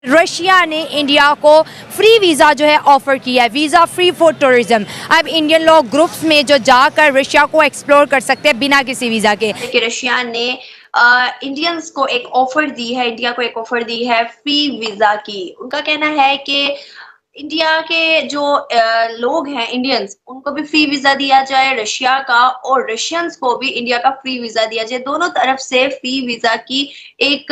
Russia ने India को free visa जो है ऑफ़र किया है, वीज़ा फ्री फॉर टूरिज्म। अब इंडियन लोग ग्रुप्स में जो जाकर रशिया को एक्सप्लोर कर सकते हैं बिना किसी वीज़ा के। कि रशिया ने इंडियंस को एक ऑफर दी है, इंडिया को एक ऑफर दी है फ्री वीजा की। उनका कहना है कि इंडिया के जो लोग हैं इंडियंस, उनको भी फ्री वीजा दिया जाए रशिया का, और रशियंस को भी इंडिया का फ्री वीजा दिया जाए। दोनों तरफ से फ्री वीजा की एक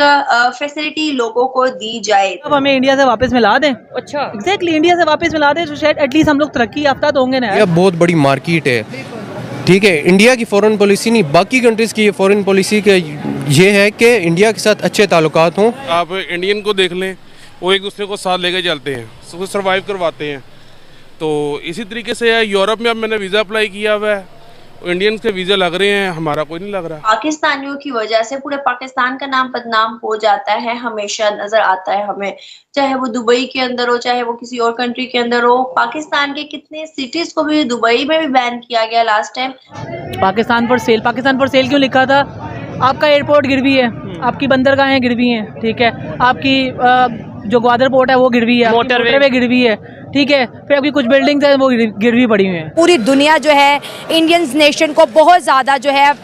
फैसिलिटी लोगों को दी जाए। अब हमें इंडिया से वापस मिला दें। अच्छा, एग्जैक्टली इंडिया से वापस मिला दें तो शायद एटलीस्ट हम लोग तरक्की याफ्ता तो होंगे ना। यह बहुत बड़ी मार्केट है, ठीक है। इंडिया की फॉरेन पॉलिसी नहीं, बाकी कंट्रीज़ की फॉरेन पॉलिसी के ये है कि इंडिया के साथ अच्छे ताल्लुकात हों। आप इंडियन को देख लें, वो एक दूसरे को साथ लेकर चलते हैं, उसको सर्वाइव करवाते हैं। तो इसी तरीके से यूरोप में अब मैंने वीज़ा अप्लाई किया हुआ है, इंडियंस के वीज़ा लग रहे हैं, हमारा कोई नहीं लग रहा। पाकिस्तानियों की वजह से पूरे पाकिस्तान का नाम बदनाम हो जाता है, हमेशा नजर आता है हमें, चाहे वो दुबई के अंदर हो, चाहे वो किसी और कंट्री के अंदर हो। पाकिस्तान के कितने सिटीज को भी दुबई में भी बैन किया गया लास्ट टाइम। पाकिस्तान पर सेल क्यों लिखा था? आपका एयरपोर्ट गिरवी है, आपकी बंदरगाहें गिरवी हैं, ठीक है, आपकी जो ग्वादर पोर्ट है वो गिरवी है, मोटरवे गिरवी है, ठीक है, फिर आपकी कुछ बिल्डिंग्स हैं वो गिरवी पड़ी हुई हैं। पूरी दुनिया जो है इंडियंस नेशन को बहुत ज़्यादा जो है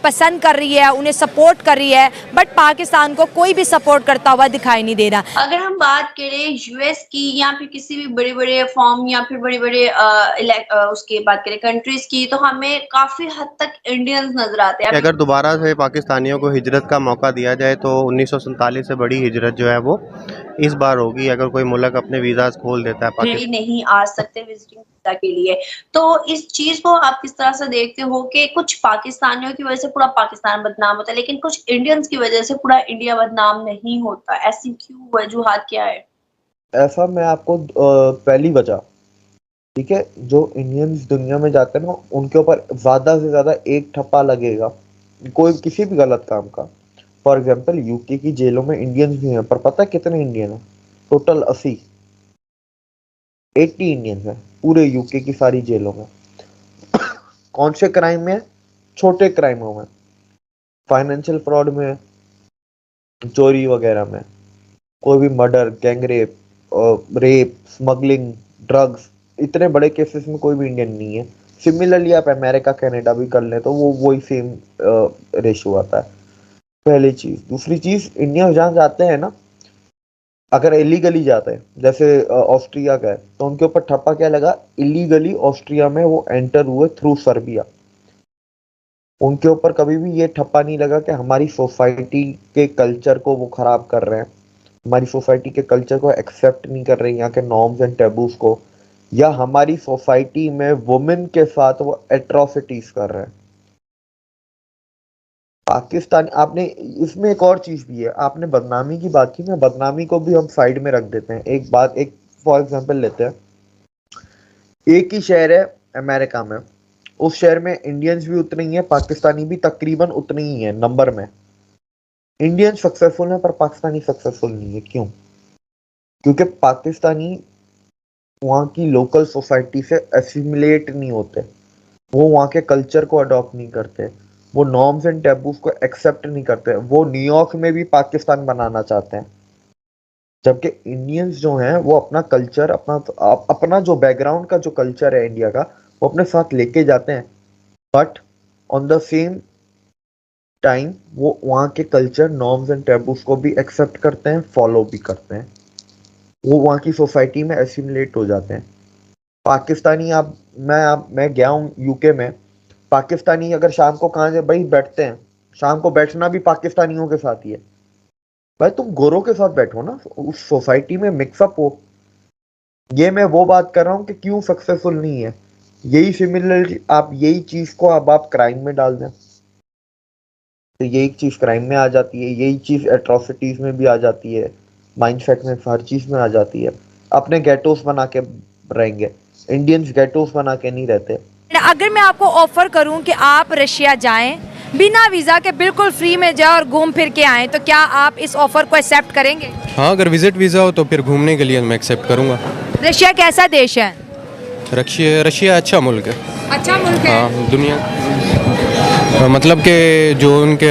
पसंद कर रही है, उन्हें सपोर्ट कर रही है, बट पाकिस्तान को कोई भी सपोर्ट करता हुआ दिखाई नहीं दे रहा। अगर हम बात करें यूएस की या फिर किसी भी बड़े बड़े फॉर्म या फिर बड़े बड़े उसकी बात करें कंट्रीज की, तो हमें काफी हद तक इंडियंस नजर आते हैं। अगर दोबारा से पाकिस्तानियों को हिजरत का मौका दिया जाए तो 1947 से बड़ी हिजरत जो है वो इस बार होगी। अगर कोई मुल्क अपने वीज़ाज खोल देता है नहीं आ सकते विजिटिंग वीजा के लिए, तो इस चीज को आप किस तरह से देखते हो कि कुछ पाकिस्तानियों की वजह से पूरा पाकिस्तान बदनाम होता है, लेकिन कुछ इंडियंस की वजह से पूरा इंडिया बदनाम नहीं होता? ऐसी क्यों वजूहात क्या है? ऐसा मैं आपको पहली वजह, ठीक है, जो इंडियंस दुनिया में जाते हैं ना, उनके ऊपर ज्यादा से ज्यादा एक ठप्पा लगेगा कोई किसी भी गलत काम का। फॉर एग्जाम्पल यूके की जेलों में इंडियंस भी हैं, पर पता है कितने इंडियन हैं? टोटल 80 इंडियंस हैं पूरे यूके की सारी जेलों में। कौन से क्राइम में? छोटे क्राइमों में, फाइनेंशियल फ्रॉड में, चोरी वगैरह में, कोई भी murder, gang rape, smuggling, drugs, इतने बड़े केसेस में कोई भी इंडियन नहीं है। सिमिलरली आप अमेरिका कनाडा भी कर लें तो वो वही सेम रेशियो आता है। पहली चीज। दूसरी चीज, इंडिया जहाँ जाते हैं ना, अगर इलीगली जाते हैं, जैसे ऑस्ट्रिया का है, तो उनके ऊपर ठप्पा क्या लगा? इलीगली ऑस्ट्रिया में वो एंटर हुए थ्रू सर्बिया। उनके ऊपर कभी भी ये ठप्पा नहीं लगा कि हमारी सोसाइटी के कल्चर को वो खराब कर रहे हैं, हमारी सोसाइटी के कल्चर को एक्सेप्ट नहीं कर रहे हैं, यहाँ के नॉर्म्स एंड टेबूज को, या हमारी सोसाइटी में वुमेन के साथ वो एट्रोसिटीज कर रहे हैं। पाकिस्तान, आपने इसमें एक और चीज भी है, आपने बदनामी की बात की ना, बदनामी को भी हम साइड में रख देते हैं। एक फॉर एग्जांपल लेते हैं, एक ही शहर है अमेरिका में, उस शहर में इंडियंस भी उतने ही हैं, पाकिस्तानी भी तकरीबन उतने ही हैं नंबर में। इंडियन सक्सेसफुल है पर पाकिस्तानी सक्सेसफुल नहीं है। क्यों? क्योंकि पाकिस्तानी वहाँ की लोकल सोसाइटी से एसिमिलेट नहीं होते, वो वहाँ के कल्चर को अडॉप्ट नहीं करते, वो नॉर्म्स एंड टैबूज को एक्सेप्ट नहीं करते। वो न्यूयॉर्क में भी पाकिस्तान बनाना चाहते हैं, जबकि इंडियंस जो हैं वो अपना कल्चर, अपना जो बैकग्राउंड का जो कल्चर है इंडिया का, वो अपने साथ लेके जाते हैं, but on the same time वो वहाँ के कल्चर, नॉर्म्स एंड टैबूज को भी एक्सेप्ट करते हैं, फॉलो भी करते हैं, वो वहाँ की सोसाइटी में एसिमिलेट हो जाते हैं। पाकिस्तानी, मैं गया हूँ यूके में, पाकिस्तानी अगर शाम को कहाँ से भाई बैठते हैं, शाम को बैठना भी पाकिस्तानियों के साथ ही है। भाई तुम गोरों के साथ बैठो ना, उस सोसाइटी में मिक्सअप हो। ये मैं वो बात कर रहा हूँ कि क्यों सक्सेसफुल नहीं है। यही सिमिलर आप यही चीज को अब आप क्राइम में डाल दें तो यही चीज क्राइम में आ जाती है, यही चीज एट्रोसिटीज में भी आ जाती है, माइंडसेट में, हर चीज में आ जाती है। अपने गेटोस बना के रहेंगे, इंडियंस गेटोस बना के नहीं रहते। अगर मैं आपको ऑफर करूं कि आप रशिया जाएं, बिना वीज़ा के बिल्कुल फ्री में जाएं और घूम फिर के आएं, तो क्या आप इस ऑफर को एक्सेप्ट करेंगे? हाँ, अगर विजिट वीज़ा हो तो फिर घूमने के लिए मैं एक्सेप्ट करूँगा। रशिया कैसा देश है? रशिया अच्छा मुल्क है। अच्छा मुल्क है। हाँ, दुनिया मतलब कि जो उनके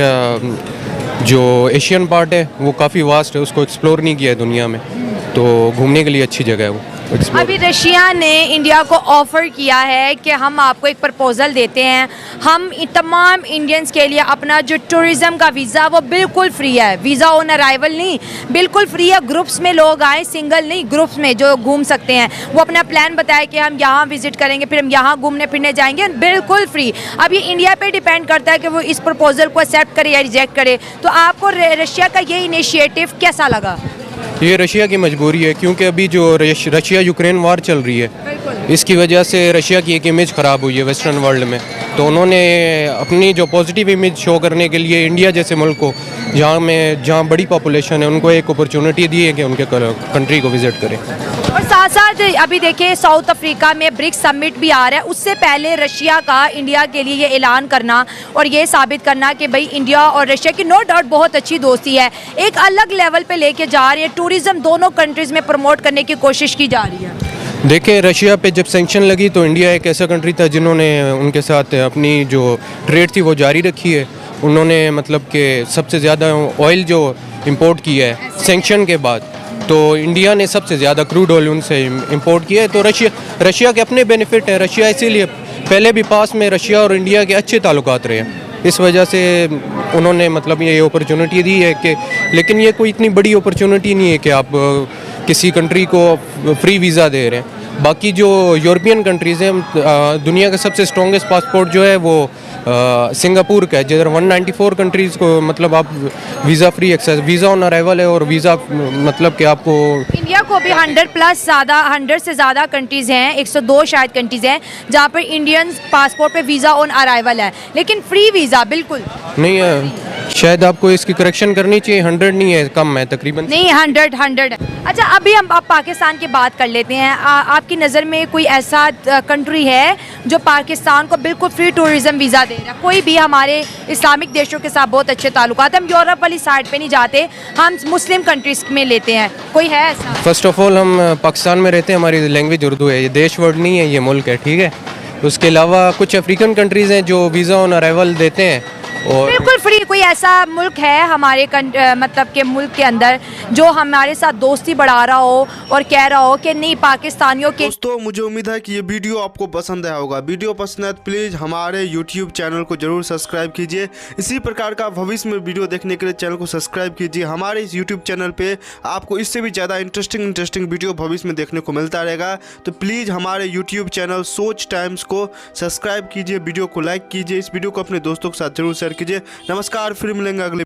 जो एशियन पार्ट है वो काफ़ी वास्ट है, उसको एक्सप्लोर नहीं किया है दुनिया में, तो घूमने के लिए अच्छी जगह है वो। अभी रशिया ने इंडिया को ऑफ़र किया है कि हम आपको एक प्रपोज़ल देते हैं, हम तमाम इंडियंस के लिए अपना जो टूरिज़म का वीज़ा वो बिल्कुल फ्री है, वीज़ा ऑन अराइवल नहीं, बिल्कुल फ्री है। ग्रुप्स में लोग आए, सिंगल नहीं, ग्रुप्स में जो घूम सकते हैं। वो अपना प्लान बताए कि हम यहाँ विज़िट करेंगे, फिर हम यहाँ घूमने फिरने जाएंगे, बिल्कुल फ्री। अब ये इंडिया पे डिपेंड करता है कि वो इस प्रपोज़ल को एक्सेप्ट करे या रिजेक्ट करे। तो आपको रशिया का ये इनिशिएटिव कैसा लगा? ये रशिया की मजबूरी है, क्योंकि अभी जो रशिया यूक्रेन वार चल रही है, इसकी वजह से रशिया की एक इमेज ख़राब हुई है वेस्टर्न वर्ल्ड में। तो उन्होंने अपनी जो पॉजिटिव इमेज शो करने के लिए इंडिया जैसे मुल्क को, जहाँ बड़ी पॉपुलेशन है, उनको एक अपॉर्चुनिटी दी है कि उनके कंट्री को विज़िट करें। और साथ साथ अभी देखिए साउथ अफ्रीका में ब्रिक्स समिट भी आ रहा है, उससे पहले रशिया का इंडिया के लिए ये ऐलान करना और ये साबित करना कि भाई इंडिया और रशिया की नो डाउट बहुत अच्छी दोस्ती है, एक अलग लेवल पे लेके जा रही है, टूरिज़्म दोनों कंट्रीज़ में प्रमोट करने की कोशिश की जा रही है। देखें, रशिया पे जब सैंक्शन लगी तो इंडिया एक ऐसा कंट्री था जिन्होंने उनके साथ अपनी जो ट्रेड थी वो जारी रखी है। उन्होंने मतलब कि सबसे ज़्यादा ऑयल जो इंपोर्ट किया है सैंक्शन के बाद, तो इंडिया ने सबसे ज़्यादा क्रूड ऑयल उनसे इंपोर्ट किया है। तो रशिया के अपने बेनिफिट हैं। रशिया इसीलिए पहले भी पास में रशिया और इंडिया के अच्छे ताल्लुकात रहे हैं, इस वजह से उन्होंने मतलब ये अपॉर्चुनिटी दी है कि, लेकिन ये कोई इतनी बड़ी अपॉर्चुनिटी नहीं है कि आप किसी कंट्री को फ्री वीज़ा दे रहे हैं। बाकी जो यूरोपियन कंट्रीज़ हैं, दुनिया का सबसे स्ट्रॉन्गेस्ट पासपोर्ट जो है वो सिंगापुर का है, जिधर 194 कंट्रीज़ को मतलब आप visa free access, visa on arrival है, और वीज़ा मतलब कि आपको इंडिया को भी 100 से ज़्यादा कंट्रीज़ हैं, 102 शायद कंट्रीज़ हैं जहाँ पर इंडियन पासपोर्ट पे वीज़ा ऑन अराइवल है, लेकिन फ्री वीज़ा बिल्कुल नहीं है। शायद आपको इसकी करेक्शन करनी चाहिए, 100 नहीं है, कम है तकरीबन। नहीं, 100 है। अच्छा, अभी हम आप पाकिस्तान की बात कर लेते हैं। आपकी नज़र में कोई ऐसा कंट्री है जो पाकिस्तान को बिल्कुल फ्री टूरिज़्म वीज़ा दे रहा है? कोई भी, हमारे इस्लामिक देशों के साथ बहुत अच्छे ताल्लुकात, हम यूरोप वाली साइड पे नहीं जाते, हम मुस्लिम कंट्रीज़ में लेते हैं, कोई है ऐसा? फ़र्स्ट ऑफ ऑल हम पाकिस्तान में रहते हैं, हमारी लैंग्वेज उर्दू है, ये देश वर्ड नहीं है, ये मुल्क है, ठीक है। उसके अलावा कुछ अफ्रीकन कंट्रीज़ हैं जो वीज़ा ऑन अराइवल देते हैं और बिल्कुल फ्री। कोई ऐसा मुल्क है हमारे मतलब के मुल्क के अंदर जो हमारे साथ दोस्ती बढ़ा रहा हो और कह रहा हो कि नहीं पाकिस्तानियों के? दोस्तों, मुझे उम्मीद है कि ये वीडियो आपको पसंद आया होगा। वीडियो पसंद है तो प्लीज़ हमारे YouTube चैनल को जरूर सब्सक्राइब कीजिए। इसी प्रकार का भविष्य में वीडियो देखने के लिए चैनल को सब्सक्राइब कीजिए। हमारे इस YouTube चैनल पे आपको इससे भी ज़्यादा इंटरेस्टिंग वीडियो भविष्य में देखने को मिलता रहेगा। तो प्लीज़ हमारे YouTube चैनल सोच टाइम्स को सब्सक्राइब कीजिए, वीडियो को लाइक कीजिए, इस वीडियो को अपने दोस्तों के साथ जरूर शेयर कीजिए। नमस्कार, फिर मिलेंगे अगले